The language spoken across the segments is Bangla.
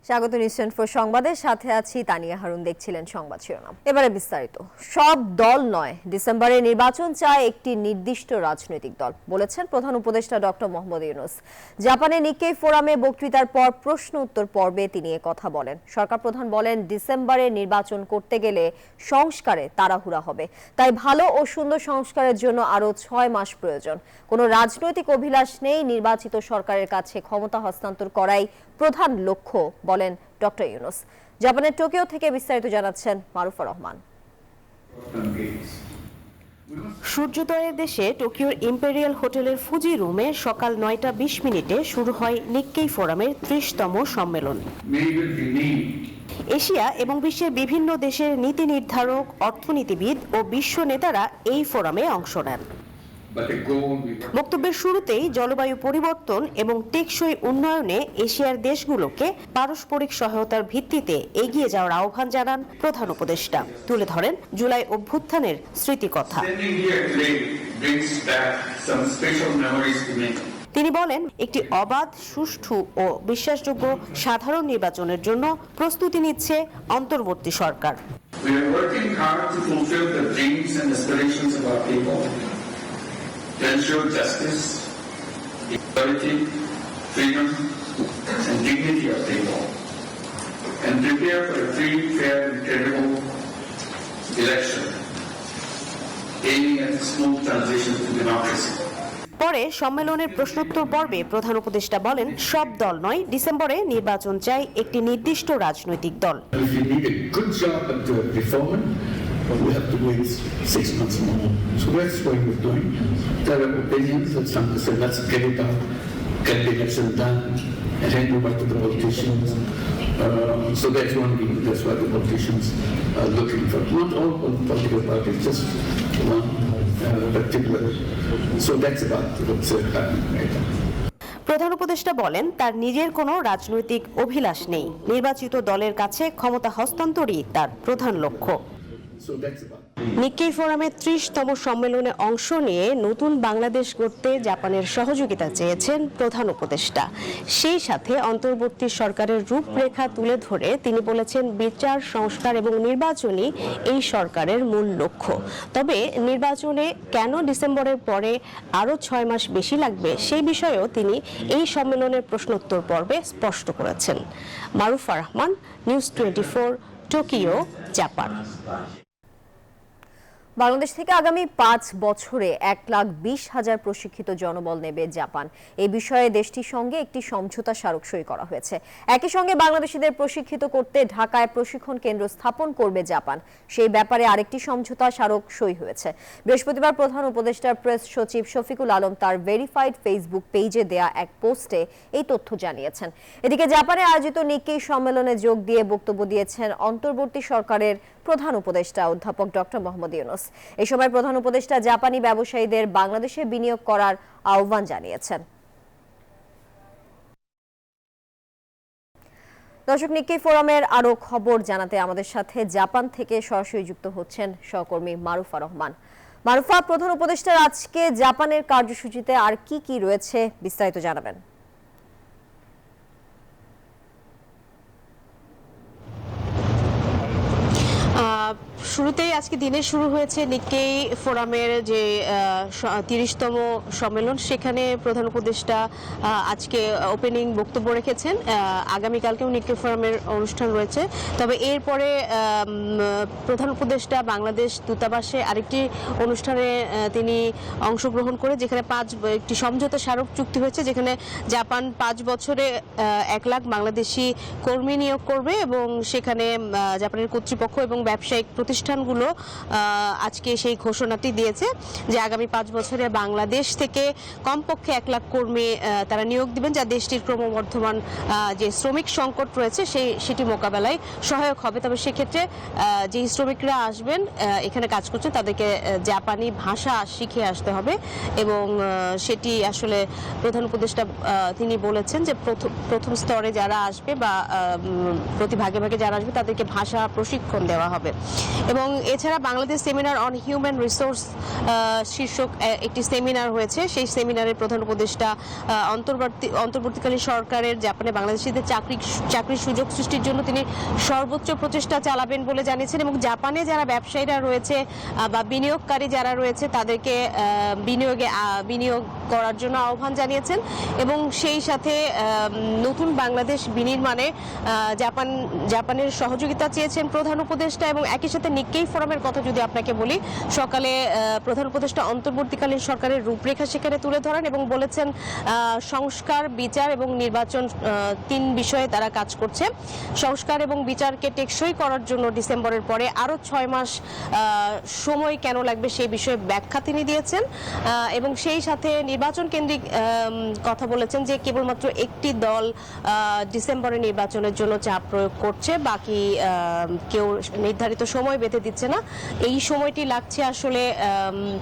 স্বাগত নিউজ 24 সংবাদের সাথে আছি তানিয়া হারুন। দেখছিলেন সংবাদ শিরোনাম, এবারে বিস্তারিত। সব দল নয়, ডিসেম্বরে নির্বাচন চায় একটি নির্দিষ্ট রাজনৈতিক দল, বলেছেন প্রধান উপদেষ্টা ডক্টর মোহাম্মদ ইউনূস। জাপানে নিক্কেই ফোরামে বক্তৃতার পর প্রশ্ন উত্তর পর্বে তিনি কথা বলেন। সরকার প্রধান বলেন, ডিসেম্বরে নির্বাচন করতে গেলে সংস্কারে তাড়াহুড়া হবে, তাই ভালো ও সুন্দর সংস্কারের জন্য আরও 6 মাস প্রয়োজন। কোনো রাজনৈতিক অভিলাষ নেই, নির্বাচিত সরকারের কাছে ক্ষমতা হস্তান্তর করাই প্রধান লক্ষ্য, বলেন ডক্টর ইউনূস। জাপানের টোকিও থেকে বিস্তারিত জানাচ্ছেন মারুফা রহমান। সূর্যোদয়ের দেশে টোকিওর ইম্পেরিয়াল হোটেলের ফুজি রুমে সকাল 9:20 শুরু হয় নিক্কেই ফোরামের 30তম সম্মেলন। এশিয়া এবং বিশ্বের বিভিন্ন দেশের নীতি নির্ধারক, অর্থনীতিবিদ ও বিশ্ব নেতারা এই ফোরামে অংশ নেন। বক্তব্যের শুরুতেই জলবায়ু পরিবর্তন এবং টেকসই উন্নয়নে এশিয়ার দেশগুলোকে পারস্পরিক সহায়তার ভিত্তিতে এগিয়ে যাওয়ার আহ্বান জানান প্রধান উপদেষ্টা। তুলে ধরেন জুলাই অভ্যুত্থানের স্মৃতিকথা। তিনি বলেন, একটি অবাধ, সুষ্ঠু ও বিশ্বাসযোগ্য সাধারণ নির্বাচনের জন্য প্রস্তুতি নিচ্ছে অন্তর্বর্তী সরকার। To ensure justice, equality, freedom, and dignity of people, and prepare for a free, fair, and credible election, aiming at a smooth transition to democracy. পরে সম্মেলনের প্রশ্নোত্তর পর্বে প্রধান উপদেষ্টা বলেন, সব দল নয়, ডিসেম্বরে নির্বাচন চাই একটি নির্দিষ্ট রাজনৈতিক দল। We have to wait 6 months more. So that's what we're doing. There are opinions that some say, let's get it out, get the election done, and hand over to the politicians. So that's one reason. That's what the politicians are looking for. Not all political parties, just one particular. So that's about what's happening right now. প্রধান উপদেষ্টা বলেন, তার নিজের কোনো রাজনৈতিক অভিলাষ নেই, নির্বাচিত দলের কাছে ক্ষমতা হস্তান্তরই তার প্রধান লক্ষ্য। নিক্কেই ফোরামের 30তম সম্মেলনে অংশ নিয়ে নতুন বাংলাদেশ গড়তে জাপানের সহযোগিতা চেয়েছেন প্রধান উপদেষ্টা। সেই সাথে অন্তর্বর্তী সরকারের রূপরেখা তুলে ধরে তিনি বলেছেন, বিচার, সংস্কার এবং নির্বাচনই এই সরকারের মূল লক্ষ্য। তবে নির্বাচনে কেন ডিসেম্বরের পরে আরও 6 মাস বেশি লাগবে সেই বিষয়েও তিনি এই সম্মেলনের প্রশ্নোত্তর পর্বে স্পষ্ট করেছেন। Marufa Rahman, news 24, Tokyo, Japan. Bangladesh থেকে আগামী 5 বছরে 1,20,000 প্রশিক্ষিত জনবল নেবে জাপান। এই বিষয়ে দেশটির সঙ্গে একটি সমঝোতা স্মারক সই করা হয়েছে। একই সঙ্গে বাংলাদেশিদের প্রশিক্ষিত করতে ঢাকায় প্রশিক্ষণ কেন্দ্র স্থাপন করবে জাপান। সেই ব্যাপারে আরেকটি সমঝোতা স্মারক সই হয়েছে। বৃহস্পতিবার প্রধান উপদেষ্টার প্রেস সচিব শফিকুল আলম তার ভেরিফাইড ফেসবুক পেজে দেয়া এক পোস্টে এই তথ্য জানিয়েছেন। এদিকে জাপানে আয়োজিত নিক্কেই সম্মেলনে যোগ দিয়ে বক্তব্য দিয়েছেন অন্তর্বর্তী সরকারের প্রধান উপদেষ্টা অধ্যাপক ডক্টর মোহাম্মদ ইউনূস। এই সময় প্রধান উপদেষ্টা জাপানি ব্যবসায়ীদের বাংলাদেশে বিনিয়োগ করার আহ্বান জানিয়েছেন। দর্শক, নিক্কেই ফোরামের আরো খবর জানাতে আমাদের সাথে জাপান থেকে সরাসরি যুক্ত হচ্ছেন সহকর্মী মারুফা রহমান। মারুফা, প্রধান উপদেষ্টার আজকে জাপানের কার্যসূচিতে আর কি কি রয়েছে বিস্তারিত জানাবেন। শুরুতেই আজকে দিনে শুরু হয়েছে নিক্কেই ফোরামের যে 30তম সম্মেলন। সেখানে প্রধান উপদেষ্টা আজকে ওপেনিং বক্তব্য রেখেছেন। আগামীকালকেও নিক্কেই ফোরামের অনুষ্ঠান রয়েছে। তবে এরপরে প্রধান উপদেষ্টা বাংলাদেশ দূতাবাসে আরেকটি অনুষ্ঠানে তিনি অংশগ্রহণ করে, যেখানে একটি সমঝোতা স্মারক চুক্তি হয়েছে, যেখানে জাপান 5 বছরে 1 লাখ বাংলাদেশি কর্মী নিয়োগ করবে এবং সেখানে জাপানের কর্তৃপক্ষ এবং ব্যবসায়িক প্রতিষ্ঠানগুলো আজকে সেই ঘোষণাটি দিয়েছে যে আগামী 5 বছরে বাংলাদেশ থেকে কমপক্ষে 1 লাখ কর্মী তারা নিয়োগ দিবেন, যা দেশটির ক্রমবর্ধমান যে শ্রমিক সংকট রয়েছে সেটি মোকাবেলায় সহায়ক হবে। তবে সেক্ষেত্রে যে শ্রমিকরা আসবেন এখানে কাজ করছে তাদেরকে জাপানি ভাষা শিখে আসতে হবে এবং সেটি আসলে প্রধান উপদেষ্টা তিনি বলেছেন যে প্রথম স্তরে যারা আসবে বা প্রতি ভাগে ভাগে যারা আসবে তাদেরকে ভাষা প্রশিক্ষণ দেওয়া হবে। এবং এছাড়া Bangladesh seminar on human resource শীর্ষক একটি সেমিনার হয়েছে। সেই সেমিনারের প্রধান উপদেষ্টা অন্তর্বর্তীকালীন সরকারের জাপানে বাংলাদেশিদের চাকরির সুযোগ সৃষ্টির জন্য তিনি সর্বোচ্চ প্রচেষ্টা চালাবেন বলে জানিয়েছেন এবং জাপানে যারা ব্যবসায়ীরা রয়েছে বা বিনিয়োগকারী যারা রয়েছে তাদেরকে বিনিয়োগ করার জন্য আহ্বান জানিয়েছেন এবং সেই সাথে নতুন বাংলাদেশ বিনির্মাণে জাপানের সহযোগিতা চেয়েছেন প্রধান উপদেষ্টা। এবং একই সাথে নিক্কেই ফোরামের কথা যদি আপনাকে বলি, সকালে প্রধান উপদেষ্টা অন্তর্বর্তীকালীন সরকারের রূপরেখা সেখানে তুলে ধরেন এবং বলেছেন সংস্কার, বিচার এবং নির্বাচন 3 বিষয়ে তারা কাজ করছে। সংস্কার এবং বিচারকে টেকসই করার জন্য ডিসেম্বরের পরে আরও 6 মাস সময় কেন লাগবে সেই বিষয়ে ব্যাখ্যা তিনি দিয়েছেন এবং সেই সাথে নির্বাচন কেন্দ্রিক কথা বলেছেন যে কেবলমাত্র একটি দল ডিসেম্বরে নির্বাচনের জন্য চাপ প্রয়োগ করছে, বাকি কেউ নির্ধারিত সময় বেঁধে দিচ্ছে না। এই সময়টি লাগছে আসলে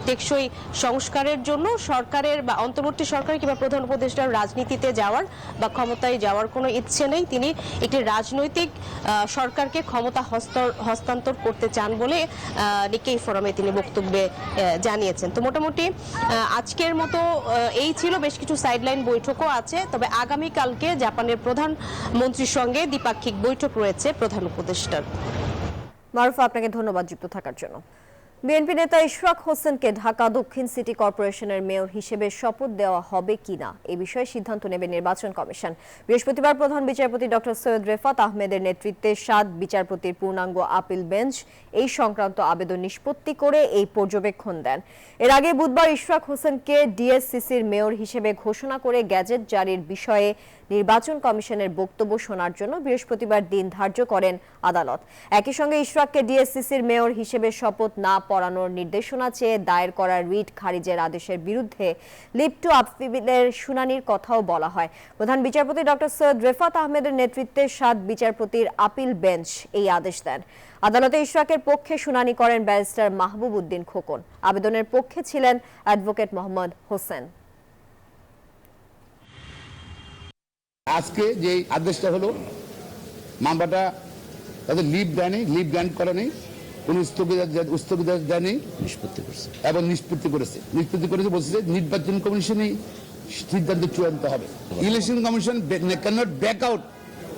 টেকসই সংস্কারের জন্য। সরকারের বা অন্তর্বর্তী সরকার কিংবা প্রধান উপদেষ্টার রাজনীতিতে যাওয়ার বা ক্ষমতায় যাওয়ার কোনো ইচ্ছে নেই। তিনি একটি রাজনৈতিক সরকারকে ক্ষমতা হস্তান্তর করতে চান বলে নিক্কেই ফোরামে তিনি বক্তব্যে জানিয়েছেন। তো মোটামুটি আজকের মতো এই ছিল, বেশ কিছু সাইডলাইন বৈঠকও আছে, তবে আগামীকালকে জাপানের প্রধানমন্ত্রীর সঙ্গে দ্বিপাক্ষিক বৈঠক রয়েছে প্রধান উপদেষ্টার। মারুফা, আপনাকে ধন্যবাদ যুক্ত থাকার জন্য। বিএনপি নেতা ইশরাক হোসেনকে ঢাকা দক্ষিণ সিটি কর্পোরেশনের মেয়র হিসেবে শপথ দেওয়া হবে কিনা এ বিষয়ে সিদ্ধান্ত নেবে নির্বাচন কমিশন। বৃহস্পতিবার প্রধান বিচারপতি ডক্টর সৈয়দ রেফাত আহমেদের নেতৃত্বে 7 বিচারপতির পূর্ণাঙ্গ আপিল বেঞ্চ এই সংক্রান্ত আবেদন নিষ্পত্তি করে এই পর্যবেক্ষণ দেন। এর আগে বুধবার ইশরাক হোসেনকে ডিএসসিসির মেয়র হিসেবে ঘোষণা করে গ্যাজেট জারির বিষয়ে নির্বাচন কমিশনের বক্তব্য শোনার জন্য বৃহস্পতিবার দিন ধার্য করেন আদালত। একই সঙ্গে ইশরাককে ডিএসসিসির মেয়র হিসেবে শপথ না পড়ানোর নির্দেশনা চেয়ে দায়ের করা রিট খারিজের আদেশের বিরুদ্ধে লিভ টু আপিলের শুনানির কথাও বলা হয়। প্রধান বিচারপতি ডক্টর সৈয়দ রেফাত আহমেদের নেতৃত্বে 7 বিচারপতির আপিল বেঞ্চ এই আদেশ দেন। আদালতে ইশরাকের পক্ষে শুনানি করেন ব্যারিস্টার মাহবুব উদ্দিন খোকন। আবেদনের পক্ষে ছিলেন অ্যাডভোকেট মোহাম্মদ হোসেন। আজকে যে আদেশটা হলো, মামলাটা তাদের লিভ দেয়নি, লিভ গ্রান্ট করা নেই, কোন স্থগিতাদেশ দেয়নি, নিষ্পত্তি করছে এবং নিষ্পত্তি করেছে বলছে যে নির্বাচন কমিশনই সিদ্ধান্ত চূড়ান্ত হবে। Election commission cannot back out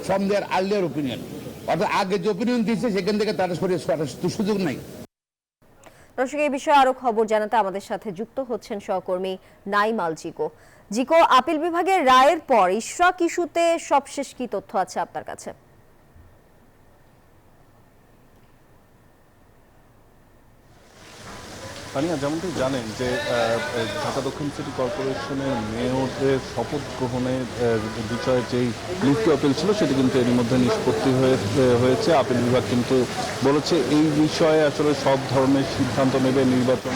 from their earlier opinion, অর্থাৎ আগে যে ওপিনিয়ন দিয়েছে সেখান থেকে তারা সরিয়ে সুযোগ নাই। দর্শক, এই বিষয়ে আরো খবর জানাতে আমাদের সাথে যুক্ত হচ্ছেন সহকর্মী নাইম আল জিকো। জিকো, আপিল বিভাগের রায়ের পর ইশরাক ইস্যুতে সবশেষ কি তথ্য আছে আপনার কাছে? তানিয়া, যেমনটি জানেন যে ঢাকা দক্ষিণ সিটি কর্পোরেশনের মেয়রদের শপথ গ্রহণের বিষয়ে যেই লিভ টু আপিল ছিল সেটি কিন্তু এর মধ্যে নিষ্পত্তি হয়েছে। আপিল বিভাগ কিন্তু বলেছে এই বিষয়ে আসলে সব ধরনের সিদ্ধান্ত নেবে নির্বাচন।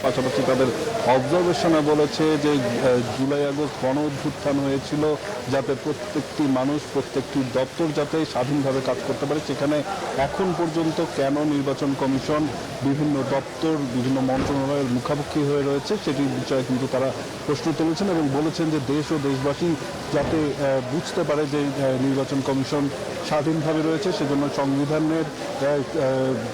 পাশাপাশি তাদের অবজারভেশনে বলেছে যে জুলাই আগস্ট গণ অভ্যুত্থান হয়েছিল যাতে প্রত্যেকটি মানুষ, প্রত্যেকটি দপ্তর যাতে স্বাধীনভাবে কাজ করতে পারে, সেখানে এখন পর্যন্ত কেন নির্বাচন কমিশন বিভিন্ন দপ্তর, বিভিন্ন মন্ত্রণালয়ের মুখামুখি হয়ে রয়েছে সেটির বিষয়ে কিন্তু তারা প্রশ্ন তুলেছেন এবং বলেছেন যে দেশ ও দেশবাসী যাতে বুঝতে পারে যে নির্বাচন কমিশন স্বাধীনভাবে রয়েছে, সেজন্য সংবিধানের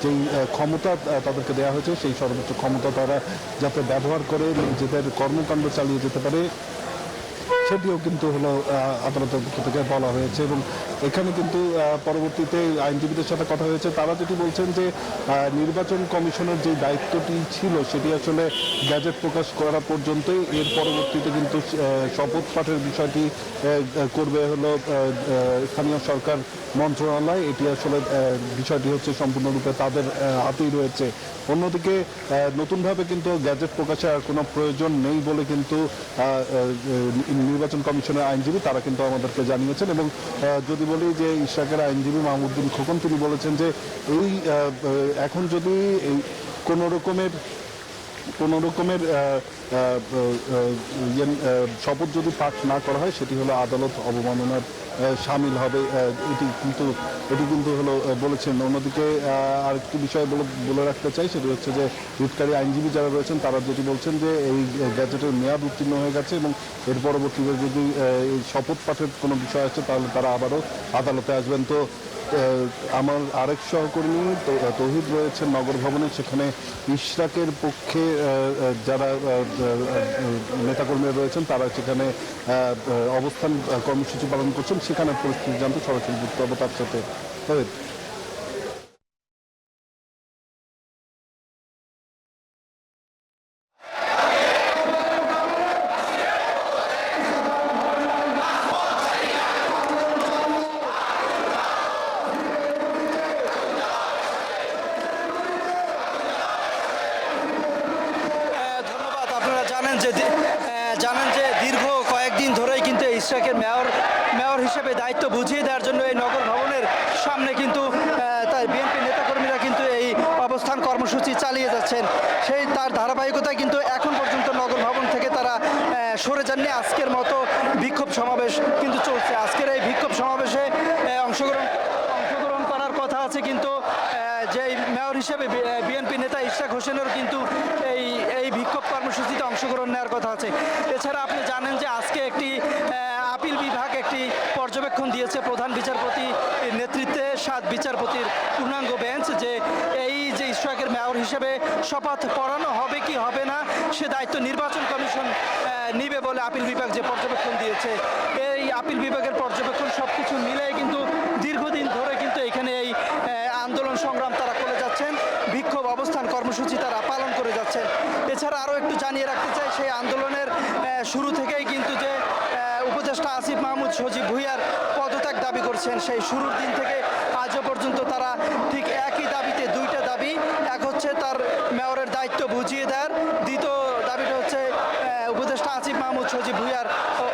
যেই ক্ষমতা তাদেরকে দেওয়া হয়েছে সেই সর্বোচ্চ ক্ষমতা তারা যাতে ব্যবহার করে নিজেদের কর্মকাণ্ড চালিয়ে যেতে পারে সেটিও কিন্তু হলো আদালতের পক্ষ থেকে বলা হয়েছে। এবং এখানে কিন্তু পরবর্তীতে আইনজীবীদের সাথে কথা হয়েছে, তারা যেটি বলছেন যে নির্বাচন কমিশনের যে দায়িত্বটি ছিল সেটি আসলে গ্যাজেট প্রকাশ করা পর্যন্তই, এর পরবর্তীতে কিন্তু শপথ পাঠের বিষয়টি করবে হলো স্থানীয় সরকার মন্ত্রণালয়। এটি আসলে বিষয়টি হচ্ছে সম্পূর্ণরূপে তাদের হাতেই রয়েছে। অন্যদিকে নতুনভাবে কিন্তু গ্যাজেট প্রকাশের আর কোনো প্রয়োজন নেই বলে কিন্তু নির্বাচন কমিশনের আইনজীবী তারা কিন্তু আমাদেরকে জানিয়েছেন। এবং যদি বলি যে ইশরাকের আইনজীবী মাহমুদ্দিন খোকন, তিনি বলেছেন যে এই এখন যদি এই কোনো রকমের শপথ যদি পাঠ না করা হয় সেটি হলো আদালত অবমাননার সামিল হবে, এটি কিন্তু হলো বলেছেন। অন্যদিকে আরেকটি বিষয় বলে রাখতে চাই, সেটি হচ্ছে যে রিটকারী আইনজীবী যারা রয়েছেন তারা যেটি বলছেন যে এই গ্যাজেটের মেয়াদ উত্তীর্ণ হয়ে গেছে এবং এর পরবর্তীতে যদি এই শপথ পাঠের কোনো বিষয় আছে তাহলে তারা আবারও আদালতে আসবেন। তো আমার আরেক সহকর্মী তৌহিদ রয়েছে নগর ভবনে, সেখানে ইশরাকের পক্ষে যারা নেতাকর্মীরা রয়েছেন তারা সেখানে অবস্থান কর্মসূচি পালন করছেন, সেখানে পরিস্থিতি জানতে সরাসরি যুক্ত হবো তার সাথে। তৌহিদ। ধন্যবাদ। আপনারা জানেন যে দীর্ঘ কয়েকদিন ধরেই কিন্তু ইশরাকের মেয়র হিসেবে দায়িত্ব বুঝিয়ে দেওয়ার জন্য এই নগর ভবনের সামনে কিন্তু তার বিএনপি নেতাকর্মীরা কিন্তু এই অবস্থান কর্মসূচি চালিয়ে যাচ্ছেন। সেই তার ধারাবাহিকতায় কিন্তু এখন পর্যন্ত নগর ভবন থেকে তারা সরে যাননি। আজকের মতো বিক্ষোভ সমাবেশ কিন্তু চলছে। আজকের এই বিক্ষোভ সমাবেশে অংশগ্রহণ করার কথা আছে, কিন্তু যে মেয়র হিসেবে বিএনপি নেতা ইশরাক হোসেনেরও কিন্তু এই বিক্ষোভ কর্মসূচিতে অংশগ্রহণ নেওয়ার কথা আছে। এছাড়া আপনি জানেন যে আজকে একটি আপিল বিভাগ একটি পর্যবেক্ষণ দিয়েছে প্রধান বিচারপতি নেতৃত্বে 7 বিচারপতির পূর্ণাঙ্গ বেঞ্চ, যে এই যে ইশরাকের মেয়র হিসেবে শপথ পড়ানো হবে কি হবে না সে দায়িত্ব নির্বাচন কমিশন নিবে বলে আপিল বিভাগ যে পর্যবেক্ষণ দিয়েছে। এই আপিল বিভাগের পর্যবেক্ষণ সবকিছু মিলেই কিন্তু দীর্ঘদিন ধরে কিন্তু এখানে এই আন্দোলন সংগ্রাম তারা করে যাচ্ছেন, বিক্ষোভ অবস্থান কর্মসূচি তারা পালন করে যাচ্ছেন। এছাড়া আরও একটু জানিয়ে রাখতে চাই, সেই আন্দোলনের শুরু থেকেই কিন্তু যে উপদেষ্টা আসিফ মাহমুদ সজীব ভুঁইয়ার পদত্যাগ দাবি করছেন, সেই শুরুর দিন থেকে আজও পর্যন্ত তারা ঠিক একই দাবিতে, দুইটা দাবি। এক হচ্ছে তার মেয়রের দায়িত্ব বুঝিয়ে দেওয়ার, দ্বিতীয় দাবিটা হচ্ছে উপদেষ্টা আসিফ মাহমুদ সজীব ভুঁইয়ার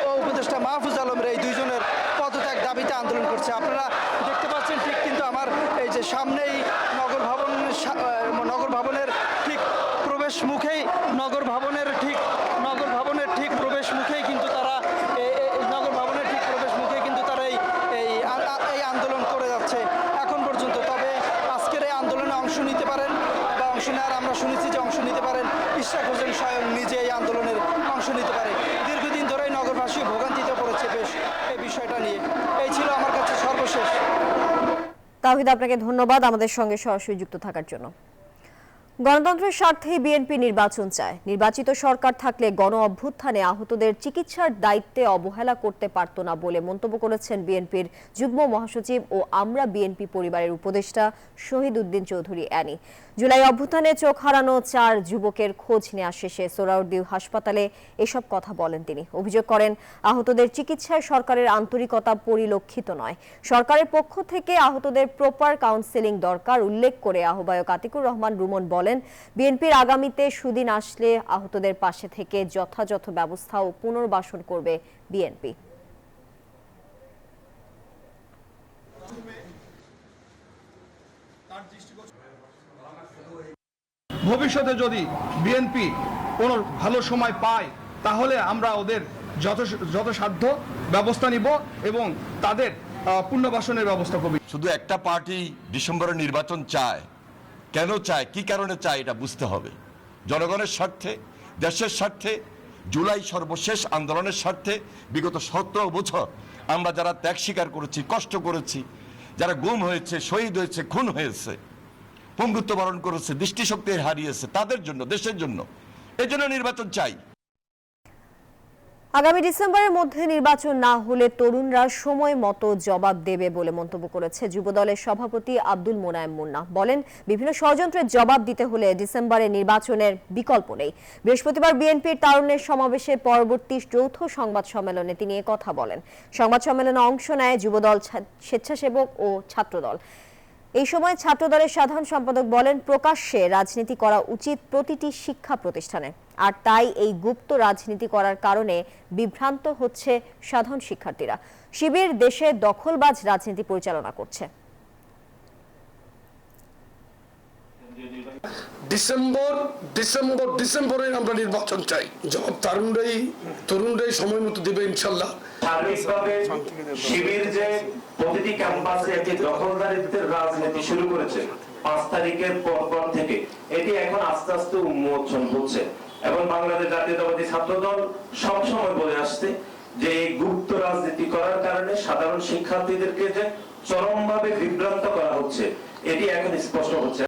ও উপদেষ্টা মাহফুজ আলমের এই দুইজনের পদত্যাগ দাবিতে আন্দোলন করছে। আপনারা দেখতে পাচ্ছেন ঠিক কিন্তু আমার এই যে সামনেই নগর ভবনের ঠিক প্রবেশ মুখেই নগর ভবনের ঠিক প্রবেশ মুখেই কিন্তু তারা এই আন্দোলন করে যাচ্ছে এখন পর্যন্ত। তবে আজকের এই আন্দোলনে অংশ নিতে পারেন বা অংশ নেওয়ার আমরা শুনেছি যে অংশ নিতে পারেন ইশরাক হোসেন স্বয়ং নিজে এই আন্দোলনের অংশ নিতে পারে। দীর্ঘদিন ধরেই নগরবাসী ভোগান্তিতে পড়েছে বেশ এই বিষয়টা নিয়ে। এই ছিল আমার কাছে সর্বশেষ। তাওহিদ, আপনাকে ধন্যবাদ আমাদের সঙ্গে সরাসরি যুক্ত থাকার জন্য। গণতন্ত্রের স্বার্থে বিএনপি নির্বাচন চায়। নির্বাচিত সরকার থাকলে গণ অভ্যুত্থানে আহতদের চিকিৎসার দায়িত্বে অবহেলা করতে পারত না বলে মন্তব্য করেছেন বিএনপির যুগ্ম মহাসচিব ও আমরা বিএনপি পরিবারের উপদেষ্টা শহীদ উদ্দিন চৌধুরী অ্যানি। জুলাই অভ্যুত্থানে চোখ হারানো 4 যুবকের খোঁজ নেওয়া শেষে সোহরাওয়ার্দী হাসপাতালে এসব কথা বলেন তিনি। অভিযোগ করেন, আহতদের চিকিৎসায় সরকারের আন্তরিকতা পরিলক্ষিত নয়। সরকারের পক্ষ থেকে আহতদের প্রপার কাউন্সেলিং দরকার উল্লেখ করে আহ্বায়ক আতিকুর রহমান রুমন বলেন, বিএনপির আগামীতে সুদিন আসলে আহতদের পাশে থেকে যথাযথ ব্যবস্থা ও পুনর্বাসন করবে বিএনপি। ভবিষ্যতে যদি বিএনপি কোনো ভালো সময় পায় তাহলে আমরা ওদের যথাসাধ্য ব্যবস্থা নিব এবং তাদের পুনর্বাসনের ব্যবস্থা করব। শুধু একটা পার্টি ডিসেম্বরে নির্বাচন চায়, কেন চায়, কি কারণে চায় এটা বুঝতে হবে। জনগণের স্বার্থে, দেশের স্বার্থে, জুলাই সর্বশেষ আন্দোলনের স্বার্থে বিগত 17 বছর আমরা যারা ত্যাগ স্বীকার করেছি, কষ্ট করেছি, যারা গুম হয়েছে, শহীদ হয়েছে, খুন হয়েছে, পঙ্গুত্ব বরণ করেছে, দৃষ্টিশক্তি হারিয়েছে, তাদের জন্য, দেশের জন্য, এই জন্য নির্বাচন চাই। আগামী ডিসেম্বরের মধ্যে নির্বাচন না হলে তরুণরা সময় মতো জবাব দেবে বলে মন্তব্য করেছে যুবদলের সভাপতি আব্দুল মোনায়েম মুন্না। বলেন, বিভিন্ন ষড়যন্ত্রের জবাব দিতে হলে ডিসেম্বরে নির্বাচনের বিকল্প নেই। বৃহস্পতিবার বিএনপির তারুণ্যের সমাবেশে পরবর্তী যৌথ সংবাদ সম্মেলনে তিনি কথা বলেন। সংবাদ সম্মেলনে অংশ নেয় যুবদল, স্বেচ্ছাসেবক ও ছাত্রদল। এই সময় ছাত্রদলের সাধারণ সম্পাদক বলেন, প্রকাশ্যে রাজনীতি করা উচিত প্রতিটি শিক্ষা প্রতিষ্ঠানে, আর তাই এই গুপ্ত রাজনীতি করার কারণে বিভ্রান্ত হচ্ছে সাধারণ শিক্ষার্থীরা। শিবির দেশে দখলবাজ রাজনীতি পরিচালনা করছে। ডিসেম্বরে আমরা নির্বাচন চাই। জবাব তরুণরাই সময় মতো দেবে ইনশাল্লাহ। সার্বিকভাবে শিবির যে প্রতিটি ক্যাম্পাসে একটি দখলদারিত্বের রাজনীতি শুরু করেছে 5 তারিখের পর থেকে, এটি এখন আস্তে আস্তে উন্মোচন হচ্ছে। এবং বাংলাদেশ জাতীয়তাবাদী ছাত্রদল সবসময় বলে আসছে যে এই গুপ্ত রাজনীতি করার কারণে সাধারণ শিক্ষার্থীদেরকে যে চরমভাবে বিভ্রান্ত করা হচ্ছে এটি এখন স্পষ্ট হচ্ছে।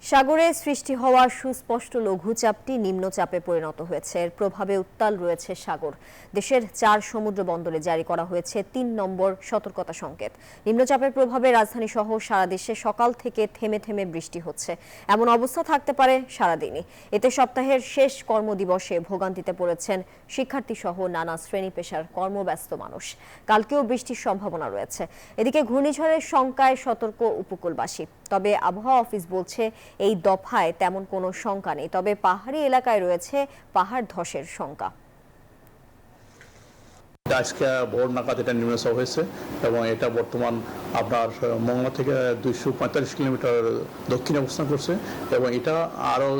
সাগরে সৃষ্টি হওয়া সুস্পষ্ট লঘুচাপটি নিম্নচাপে পরিণত হয়েছে। এর প্রভাবে উত্তাল রয়েছে সাগর। দেশের 4 সমুদ্র বন্দরে জারি করা হয়েছে 3 নম্বর সতর্কতা সংকেত। নিম্নচাপের প্রভাবে রাজধানী সহ সারা দেশে সকাল থেকে থেমে থেমে বৃষ্টি হচ্ছে। এমন অবস্থা থাকতে পারে সারাদিনই। এতে সপ্তাহের শেষ কর্মদিবসে ভোগান্তিতে পড়েছেন শিক্ষার্থী সহ নানা শ্রেণী পেশার কর্মব্যস্ত মানুষ। কালকেও বৃষ্টির সম্ভাবনা রয়েছে। এদিকে ঘূর্ণিঝড়ের শঙ্কায় সতর্ক উপকূলবাসী। তবে আবহাওয়া অফিস বলছে এই দফায় তেমন কোনো শঙ্কা নেই, তবে পাহাড়ি এলাকায় রয়েছে পাহাড় ধসের শঙ্কা। আজকে ভোর নাগাদ এটা নিম্নচাপ হয়েছে এবং এটা বর্তমান আপনার মংলা থেকে 245 কিলোমিটার দক্ষিণে অবস্থান করছে এবং এটা আরও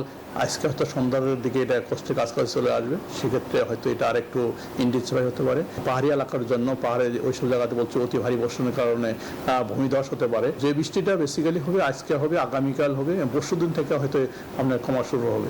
আজকে হয়তো সন্ধ্যার দিকে এটা কোস্টে কাছাকাছি চলে আসবে। সেক্ষেত্রে হয়তো এটা আর একটু ইন্টেন্সিফাই হতে পারে। পাহাড়ি এলাকার জন্য পাহাড়ে ওইসব জায়গাতে বলছে অতি ভারী বর্ষণের কারণে ভূমিধস হতে পারে। যে বৃষ্টিটা বেসিক্যালি হবে আজকে হবে, আগামীকাল হবে, পরশুদিন থেকে হয়তো আপনার কমা শুরু হবে।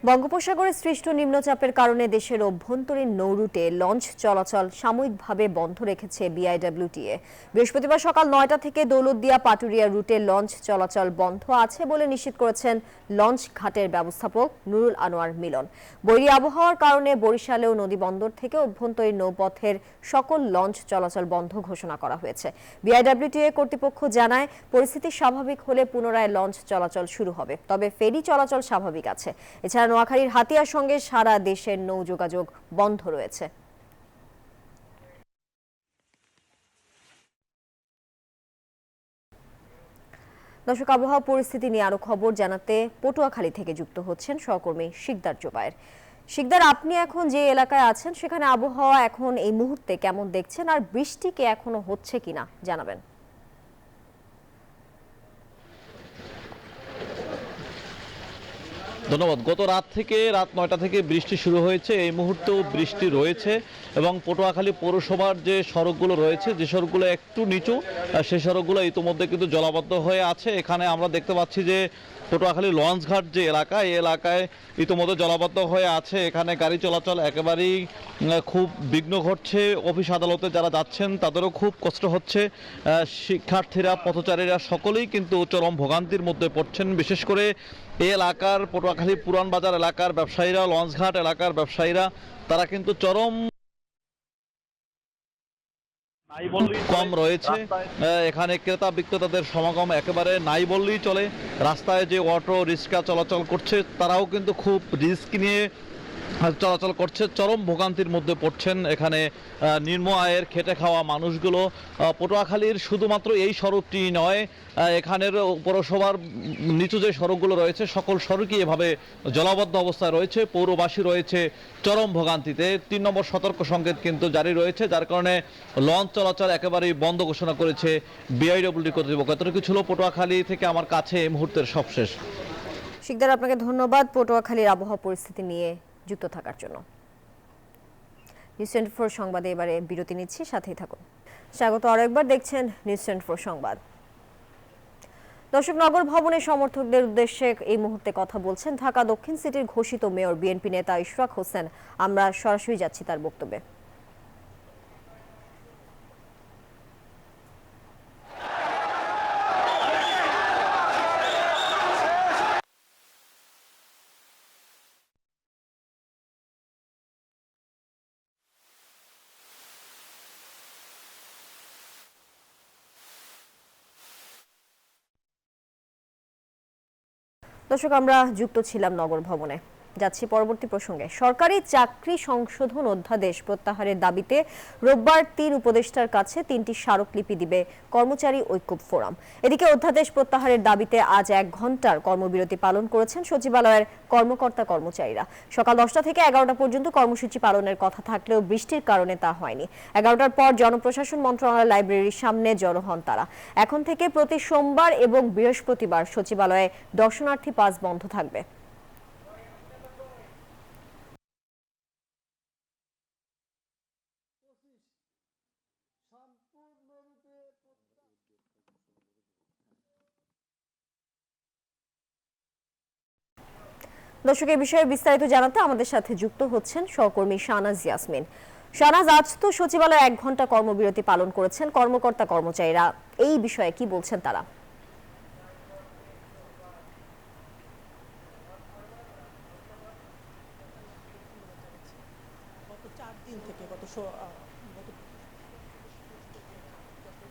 বঙ্গোপসাগরে সৃষ্ট নিম্নচাপের কারণে দেশের অভ্যন্তরীণ নৌরুটে লঞ্চ চলাচল সাময়িকভাবে বন্ধ রেখেছে বিআইডব্লিউটিএ। বৃহস্পতিবার সকাল 9টা থেকে দৌলতদিয়া পাটুরিয়া রুটে লঞ্চ চলাচল বন্ধ আছে বলে নিশ্চিত করেছেন লঞ্চ ঘাটের ব্যবস্থাপক নুরুল আনোয়ার মিলন। বৈরী আবহাওয়ার কারণে বরিশালেও নদীবন্দর থেকে অভ্যন্তরীণ নৌপথের সকল লঞ্চ চলাচল বন্ধ ঘোষণা করা হয়েছে। বিআইডব্লিউটিএ কর্তৃপক্ষ জানায় পরিস্থিতি স্বাভাবিক হলে পুনরায় লঞ্চ চলাচল শুরু হবে, তবে ফেরি চলাচল স্বাভাবিক আছে। এছাড়া নোয়াখালীর হাতিয়ার সঙ্গে সারা দেশের নৌ যোগাযোগ বন্ধ রয়েছে। দর্শক, আবহাওয়া পরিস্থিতি নিয়ে আরো খবর জানাতে পটুয়াখালী থেকে যুক্ত হচ্ছেন সহকর্মী শিকদার জোবায়ের। শিকদার, আপনি এখন যে এলাকায় আছেন সেখানে আবহাওয়া এখন এই মুহূর্তে কেমন দেখছেন, আর বৃষ্টি কি এখনো হচ্ছে কিনা জানাবেন। ধন্যবাদ। গত রাত থেকে রাত 9টা থেকে বৃষ্টি শুরু হয়েছে। এই মুহূর্তেও বৃষ্টি রয়েছে এবং পটুয়াখালী পৌরসভার যে সড়কগুলো রয়েছে, যে সড়কগুলো একটু নিচু, সেই সড়কগুলো ইতিমধ্যে কিন্তু জলাবদ্ধ হয়ে আছে। এখানে আমরা দেখতে পাচ্ছি যে পটুয়াখালী লঞ্চঘাট যে এলাকা, এই এলাকায় ইতিমধ্যে জলাবদ্ধ হয়ে আছে। এখানে গাড়ি চলাচল একেবারেই খুব বিঘ্ন ঘটছে। অফিস আদালতে যারা যাচ্ছেন তাদেরও খুব কষ্ট হচ্ছে। শিক্ষার্থীরা, পথচারীরা সকলেই কিন্তু চরম ভোগান্তির মধ্যে পড়ছেন। বিশেষ করে এই এলাকার পটুয়াখালী পুরান বাজার এলাকার ব্যবসায়ীরা, লঞ্চঘাট এলাকার ব্যবসায়ীরা, তারা কিন্তু চরম কম রয়েছে। এখানে ক্রেতা বিক্রেতাদের সমাগম একেবারে নাই বললেই চলে। রাস্তায় যে অটো রিক্সা চলাচল করছে তারাও কিন্তু খুব রিস্ক নিয়ে চলাচল করছে। চরম ভোগান্তির মধ্যে পড়ছেন এখানে নিম্ন আয়ের খেটে খাওয়া মানুষগুলো। পটুয়াখালীর শুধুমাত্র এই সড়কটি নয়, এখানের পৌরসভার নিচু যে সড়কগুলো রয়েছে সকল সড়কই এভাবে জলাবদ্ধ অবস্থায় রয়েছে। পৌরবাসী রয়েছে চরম ভোগান্তিতে। 3 নম্বর সতর্ক সংকেত কিন্তু জারি রয়েছে, যার কারণে লঞ্চ চলাচল একেবারেই বন্ধ ঘোষণা করেছে বিআইডব্লিউটি কর্তৃপক্ষ। এতটুকু ছিল পটুয়াখালী থেকে আমার কাছে এই মুহূর্তের সবশেষ। শিকদার, আপনাকে ধন্যবাদ পটুয়াখালীর আবহাওয়া পরিস্থিতি নিয়ে যুক্ত থাকার জন্য। নিউজ 24 সংবাদে এবারে বিরতি নিচ্ছি, সাথেই থাকুন। স্বাগত আরো একবার, দেখছেন নিউজ 24 সংবাদ। দর্শক, নগর ভবনের সমর্থকদের উদ্দেশ্যে এই মুহূর্তে কথা বলছেন ঢাকা দক্ষিণ সিটির ঘোষিত মেয়র বিএনপি নেতা ইশরাক হোসেন। আমরা সরাসরি যাচ্ছি তার বক্তব্যে। দর্শক, আমরা যুক্ত ছিলাম নগর ভবনে। যাচ্ছি পরবর্তী প্রসঙ্গে। সরকারি চাকরি সংশোধন অধ্যাদেশ প্রত্যাহারের দাবিতে রোববার 3 উপদেষ্টার কাছে 3টি স্মারকলিপি দিবে কর্মচারী ঐক্য ফোরাম। এদিকে অধ্যাদেশ প্রত্যাহারের দাবিতে আজ 1 ঘন্টার কর্মবিরতি পালন করেছেন সচিবালয়ের কর্মকর্তা কর্মচারীরা। সকাল 10টা থেকে 11টা পর্যন্ত কর্মসূচি পালনের কথা থাকলেও বৃষ্টির কারণে তা হয়নি। 11টার পর জনপ্রশাসন মন্ত্রণালয় লাইব্রেরির সামনে জড়ো হন তারা। এখন থেকে প্রতি সোমবার এবং বৃহস্পতিবার সচিবালয়ে দর্শনার্থী পাস বন্ধ থাকবে। দর্শক, এই বিষয়ে বিস্তারিত জানাতে আমাদের সাথে যুক্ত হচ্ছেন সহকর্মী শাহনাজ ইয়াসমিন। শাহনাজ, আজ তো সচিবালয়ে 1 ঘন্টা কর্মবিরতি পালন করেছেন কর্মকর্তা কর্মচারীরা, এই বিষয়ে কি বলছেন তারা? গত 4 দিন থেকে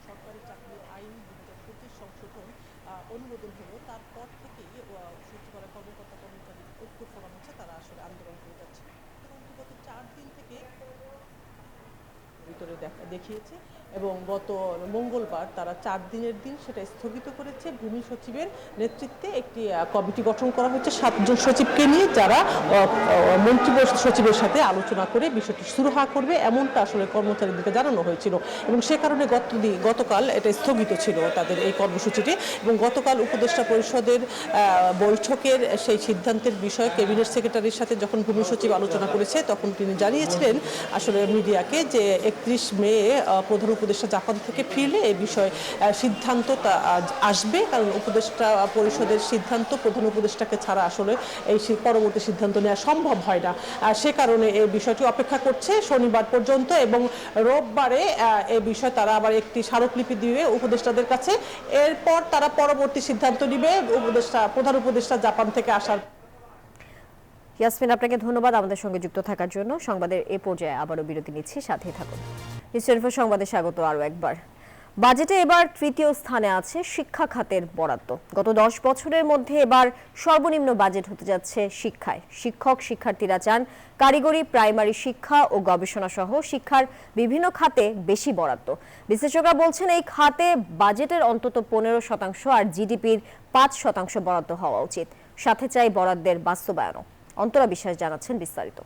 সরকারি চাকরি আইন 2025 সংশোধন অনুমোদন হলো, তারপর থেকেই সচিবালয় কর্মকর্তা কর্মচারী ঐক্য ফোরাম আছে, তারা আসলে আন্দোলন করে যাচ্ছে। এবং গত 4 দিন থেকে ভিতরে দেখিয়েছে এবং গত মঙ্গলবার তারা 4 দিনের দিন সেটা স্থগিত করেছে। ভূমি সচিবের নেতৃত্বে একটি কমিটি গঠন করা হচ্ছে 7 জন সচিবকে নিয়ে, যারা মন্ত্রী সচিবের সাথে আলোচনা করে বিষয়টি সুরাহা করবে, এমনটা আসলে কর্মচারীদেরকে জানানো হয়েছিল। এবং সে কারণে গতকাল এটা স্থগিত ছিল তাদের এই কর্মসূচিটি। এবং গতকাল উপদেষ্টা পরিষদের বৈঠকের সেই সিদ্ধান্তের বিষয়ে ক্যাবিনেট সেক্রেটারির সাথে যখন ভূমি সচিব আলোচনা করেছে, তখন তিনি জানিয়েছিলেন আসলে মিডিয়াকে যে 31 মে প্রধান উপদেষ্টা জাপান থেকে ফিরলে এই বিষয়ে সিদ্ধান্ত আসবে, কারণ উপদেষ্টা পরিষদের সিদ্ধান্ত প্রধান উপদেষ্টাকে ছাড়া আসলে এই পরবর্তী সিদ্ধান্ত নেওয়া সম্ভব হয় না। সে কারণে এই বিষয়টি অপেক্ষা করছে শনিবার পর্যন্ত, এবং রোববারে এই বিষয়ে তারা আবার একটি স্মারকলিপি দিবে উপদেষ্টাদের কাছে। এরপর তারা পরবর্তী সিদ্ধান্ত নিবে প্রধান উপদেষ্টা জাপান থেকে আসার। ইয়াসমিন, আপনাকে ধন্যবাদ আমাদের সঙ্গে যুক্ত থাকার জন্য। সংবাদের এ পর্যায়ে আবারও বিরতি নিচ্ছি, সাথেই থাকুন। নিউজ24 সংবাদে স্বাগত আরও একবার। বাজেটে এবার তৃতীয় স্থানে আছে শিক্ষা খাতের বরাদ্দ। গত 10 বছরের মধ্যে এবার সর্বনিম্ন বাজেট হতে যাচ্ছে শিক্ষায়। শিক্ষার্থীরা চান কারিগরি, প্রাইমারি শিক্ষা ও গবেষণা সহ শিক্ষার বিভিন্ন খাতে বেশি বরাদ্দ। বিশ্লেষকরা বলছেন এই খাতে বাজেটের অন্তত 15% আর জিডিপির 5% বরাদ্দ হওয়া উচিত। সাথে চাই বরাদ্দের বাস্তবায়নও। অন্তরা বিশ্বাস জানাচ্ছেন বিস্তারিত।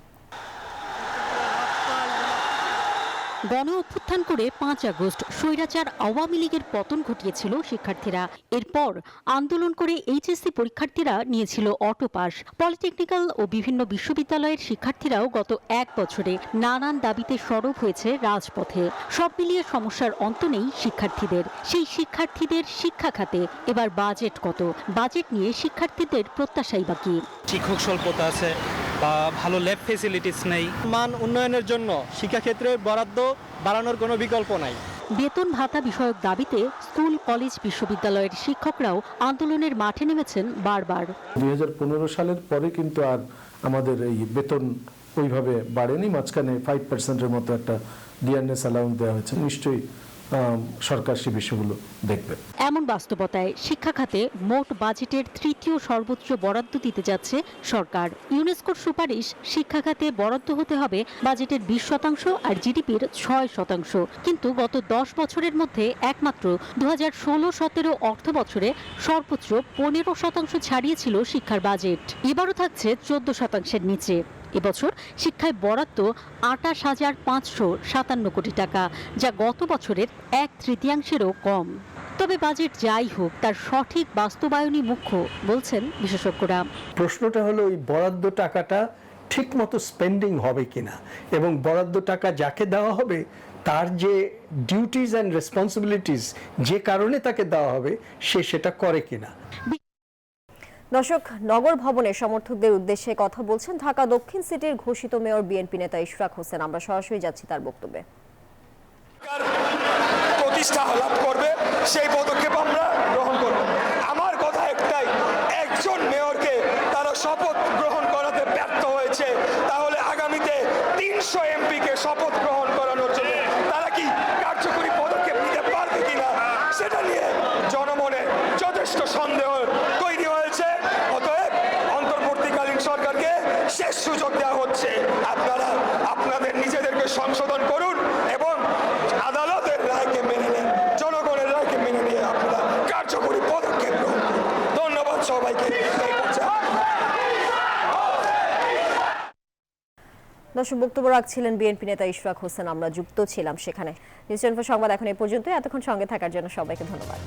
গণ অভ্যুত্থান করে 5 আগস্ট স্বৈরাচার আওয়ামী লীগের পতন ঘটিয়েছিল শিক্ষার্থীরা। এরপর আন্দোলন করে এইচএসসি পরীক্ষার্থীরা নিয়েছিল অটো পাস। পলিটেকনিক্যাল ও বিভিন্ন বিশ্ববিদ্যালয়ের শিক্ষার্থীরাও গত 1 বছরে নানান দাবিতে সরব হয়েছে রাজপথে। সব মিলিয়ে সমস্যার অন্ত নেই শিক্ষার্থীদের। সেই শিক্ষার্থীদের শিক্ষা খাতে এবার বাজেট কত? বাজেট নিয়ে শিক্ষার্থীদের প্রত্যাশাই বা কি? শিক্ষক স্বল্পতা আছে বা ভালো ল্যাব ফেসিলিটিস নেই। মান উন্নয়নের জন্য শিক্ষাক্ষেত্রে বরাদ্দ বাড়ানোর কোনো বিকল্প নাই। বেতন ভাতা বিষয়ক দাবিতে স্কুল, কলেজ, বিশ্ববিদ্যালয়ের শিক্ষকরাও আন্দোলনের মাঠে নেমেছেন বারবার। 2015 সালের পরে কিন্তু আর আমাদের এই বেতন ওইভাবে বাড়েনি। মাঝখানে 5%-এর মতো একটা ডিয়ারনেস অ্যালাউন্স দেওয়া হয়েছে। নিশ্চয়ই সরকার সে বিষয়গুলো দেখবে। এমন বাস্তবতায় শিক্ষা খাতে মোট বাজেটের তৃতীয় সর্বোচ্চ বরাদ্দ দিতে যাচ্ছে সরকার। ইউনেস্কোর সুপারিশ, শিক্ষা খাতে বরাদ্দ হতে হবে বাজেটের 20% আর জিডিপির 6%। কিন্তু গত 10 বছরের মধ্যে একমাত্র 2016-17 অর্থ বছরে সর্বোচ্চ 15% ছাড়িয়েছিল শিক্ষার বাজেট। এবারও থাকছে 14%-এর নিচে। এবছর শিক্ষায় বরাদ্দ 28,557 কোটি টাকা, যা গত বছরের 1/3-এরও কম। তবে বাজেট যাই হোক, তার সঠিক বাস্তবায়নই মুখ্য বলছেন বিশেষজ্ঞরা। প্রশ্নটা হলো ওই বরাদ্দ টাকাটা ঠিক মতো স্পেন্ডিং হবে কিনা, এবং বরাদ্দ টাকা যাকে দেওয়া হবে তার যে ডিউটিজ অ্যান্ড রেসপন্সিবিলিটিস যে কারণে তাকে দেওয়া হবে সে সেটা করে কিনা। দর্শক, নগর ভবনের সমর্থকদের উদ্দেশ্যে কথা বলছেন ঢাকা দক্ষিণ সিটির ঘোষিত মেয়র বিএনপি নেতা ইশরাক হোসেন। আমরা সরাসরি যাচ্ছি তার বক্তব্যে। প্রতিষ্ঠা লাভ করবে সেই পদক্ষেপ আমরা গ্রহণ করব। আমার কথা একটাই, একজন মেয়রকে তারা শপথ গ্রহণ করাতে ব্যর্থ হয়েছে, তাহলে আগামীতে 300 এমপিকে শপথ গ্রহণ করানোর জন্য তারা কি কার্যকরী পদক্ষেপ নিতে পারবে কিনা সেটা নিয়ে জনমনে যথেষ্ট সন্দেহ তৈরি হয়েছে। অতএব অন্তর্বর্তীকালীন সরকারকে শেষ সুযোগ দেওয়া হচ্ছে। আপনারা আপনাদের নিজেদেরকে সংশোধন করুন এবং আদালতের রায়কে মেনে নিন, জনগণের রায়কে মেনে নিয়ে আপনারা কার্যকরী পদক্ষেপ গ্রহণ করুন। ধন্যবাদ সবাইকে। দর্শক, বক্তব্য রাখছিলেন বিএনপি নেতা ইশরাক হোসেন। আমরা যুক্ত ছিলাম সেখানে। নিউজ24 সংবাদ এখন এই পর্যন্ত। এতক্ষণ সঙ্গে থাকার জন্য সবাইকে ধন্যবাদ।